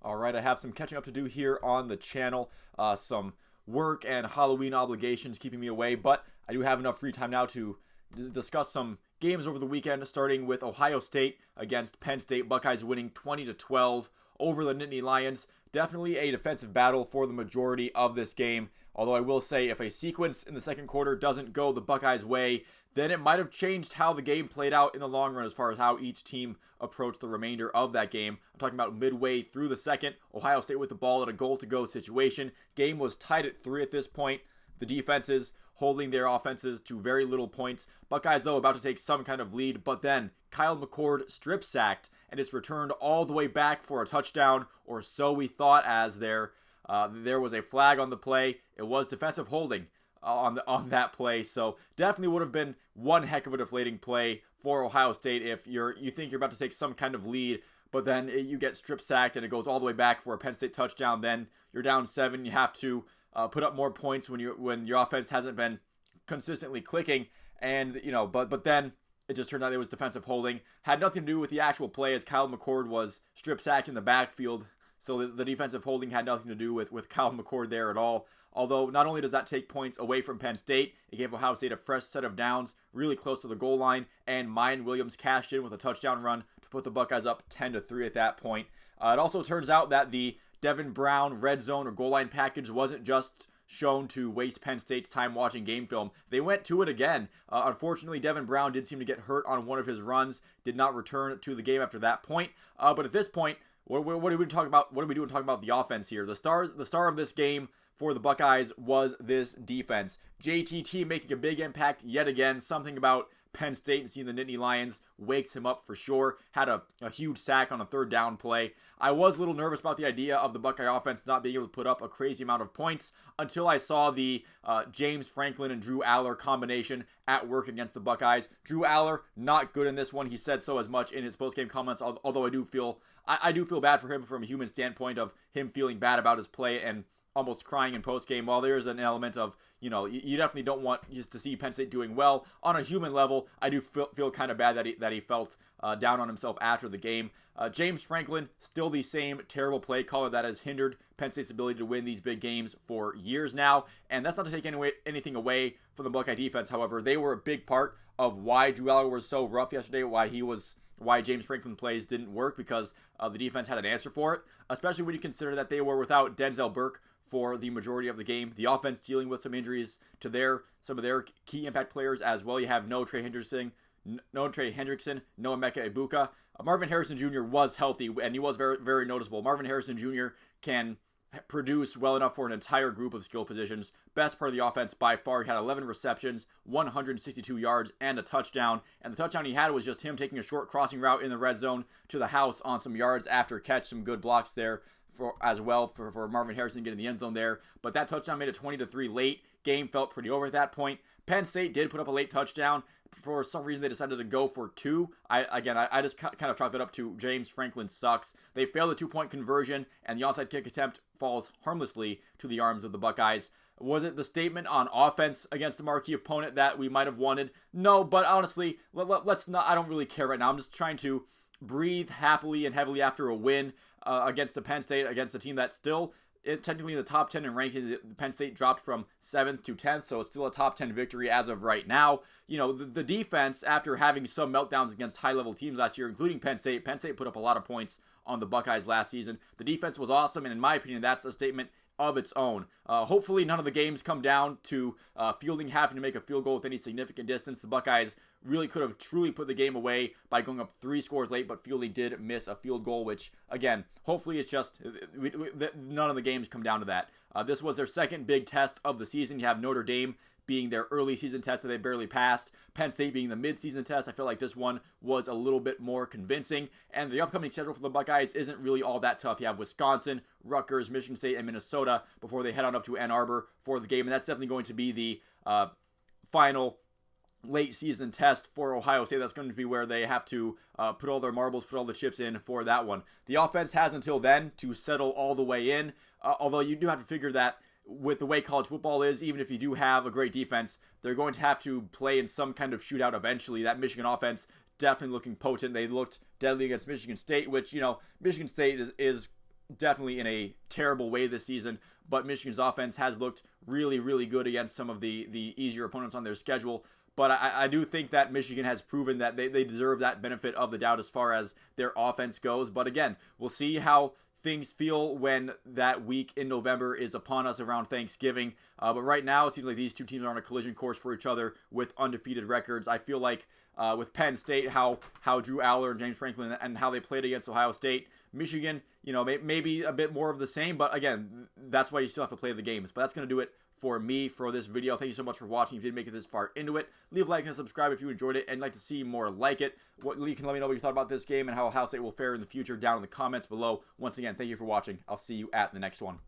All right, I have some catching up to do here on the channel. Some work and Halloween obligations keeping me away, but I do have enough free time now to discuss some games over the weekend, starting with Ohio State against Penn State. Buckeyes winning 20-12 over the Nittany Lions. Definitely a defensive battle for the majority of this game. Although I will say, if a sequence in the second quarter doesn't go the Buckeyes' way, then it might have changed how the game played out in the long run as far as how each team approached the remainder of that game. I'm talking about midway through the second. Ohio State with the ball at a goal-to-go situation. Game was tied at 3 at this point. The defenses holding their offenses to very little points. Buckeyes, though, about to take some kind of lead, but then Kyle McCord strip sacked, and it's returned all the way back for a touchdown, or so we thought, as there was a flag on the play. It was defensive holding on that play, so definitely would have been one heck of a deflating play for Ohio State if you think you're about to take some kind of lead, but then you get strip sacked and it goes all the way back for a Penn State touchdown. Then you're down 7. You have to put up more points when your offense hasn't been consistently clicking, and but then it just turned out it was defensive holding. Had nothing to do with the actual play, as Kyle McCord was strip sacked in the backfield. So the defensive holding had nothing to do with Kyle McCord there at all. Although not only does that take points away from Penn State, it gave Ohio State a fresh set of downs really close to the goal line, and Mayan Williams cashed in with a touchdown run to put the Buckeyes up 10-3 at that point. It also turns out that the Devin Brown red zone or goal line package wasn't just shown to waste Penn State's time watching game film. They went to it again. Unfortunately, Devin Brown did seem to get hurt on one of his runs, did not return to the game after that point. But at this point, what are we talking about? What are we doing talking about the offense here? The star of this game for the Buckeyes was this defense. JTT making a big impact yet again. Something about Penn State and seeing the Nittany Lions wakes him up for sure. Had a huge sack on a third down play. I was a little nervous about the idea of the Buckeye offense not being able to put up a crazy amount of points until I saw the James Franklin and Drew Aller combination at work against the Buckeyes. Drew Aller, not good in this one. He said so as much in his postgame comments, although I do feel bad for him from a human standpoint of him feeling bad about his play and almost crying in postgame. While there is an element of, you definitely don't want just to see Penn State doing well. On a human level, I do feel kind of bad that he felt down on himself after the game. James Franklin, still the same terrible play caller that has hindered Penn State's ability to win these big games for years now. And that's not to take anything away from the Buckeye defense. However, they were a big part of why Drew Aller was so rough yesterday, why James Franklin plays didn't work, because the defense had an answer for it, especially when you consider that they were without Denzel Burke for the majority of the game. The offense dealing with some injuries to some of their key impact players as well. You have no Trey Hendrickson, no Emeka Ibuka. Marvin Harrison Jr. was healthy, and he was very, very noticeable. Marvin Harrison Jr. can produce well enough for an entire group of skill positions. Best part of the offense by far. He had 11 receptions, 162 yards, and a touchdown. And the touchdown he had was just him taking a short crossing route in the red zone to the house on some yards after catch. Some good blocks there for Marvin Harrison getting the end zone there. But that touchdown made it 20-3 late. Game felt pretty over at that point. Penn State did put up a late touchdown. For some reason, they decided to go for 2. I just kind of chalked it up to James Franklin sucks. They failed the 2-point conversion, and the onside kick attempt falls harmlessly to the arms of the Buckeyes. Was it the statement on offense against a marquee opponent that we might have wanted? No, but honestly, let's not. I don't really care right now. I'm just trying to breathe happily and heavily after a win against the Penn State, against a team that's still technically in the top 10 in ranking. Penn State dropped from 7th to 10th, so it's still a top 10 victory as of right now. The defense, after having some meltdowns against high-level teams last year, including Penn State put up a lot of points on the Buckeyes last season. The defense was awesome, and in my opinion, that's a statement of its own. Hopefully none of the games come down to Fielding having to make a field goal with any significant distance. The Buckeyes really could have truly put the game away by going up 3 scores late, but Fielding did miss a field goal, which, again, hopefully it's just none of the games come down to that. This was their second big test of the season. You have Notre Dame being their early season test that they barely passed. Penn State being the mid-season test. I feel like this one was a little bit more convincing. And the upcoming schedule for the Buckeyes isn't really all that tough. You have Wisconsin, Rutgers, Michigan State, and Minnesota before they head on up to Ann Arbor for the game. And that's definitely going to be the final late season test for Ohio State. That's going to be where they have to put all their marbles, put all the chips in for that one. The offense has until then to settle all the way in. Although you do have to figure that with the way college football is, even if you do have a great defense, they're going to have to play in some kind of shootout eventually. That Michigan offense definitely looking potent. They looked deadly against Michigan State, which, Michigan State is definitely in a terrible way this season, but Michigan's offense has looked really, really good against some of the easier opponents on their schedule. But I do think that Michigan has proven that they deserve that benefit of the doubt as far as their offense goes. But again, we'll see how things feel when that week in November is upon us around Thanksgiving. But right now, it seems like these two teams are on a collision course for each other with undefeated records. I feel like with Penn State, how Drew Aller and James Franklin and how they played against Ohio State. Michigan, maybe a bit more of the same. But again, that's why you still have to play the games. But that's going to do it for me for this video. Thank you so much for watching. If you didn't make it this far into it, leave a like and subscribe if you enjoyed it and like to see more like it. You can let me know what you thought about this game and how Ohio State will fare in the future down in the comments below. Once again, thank you for watching. I'll see you at the next one.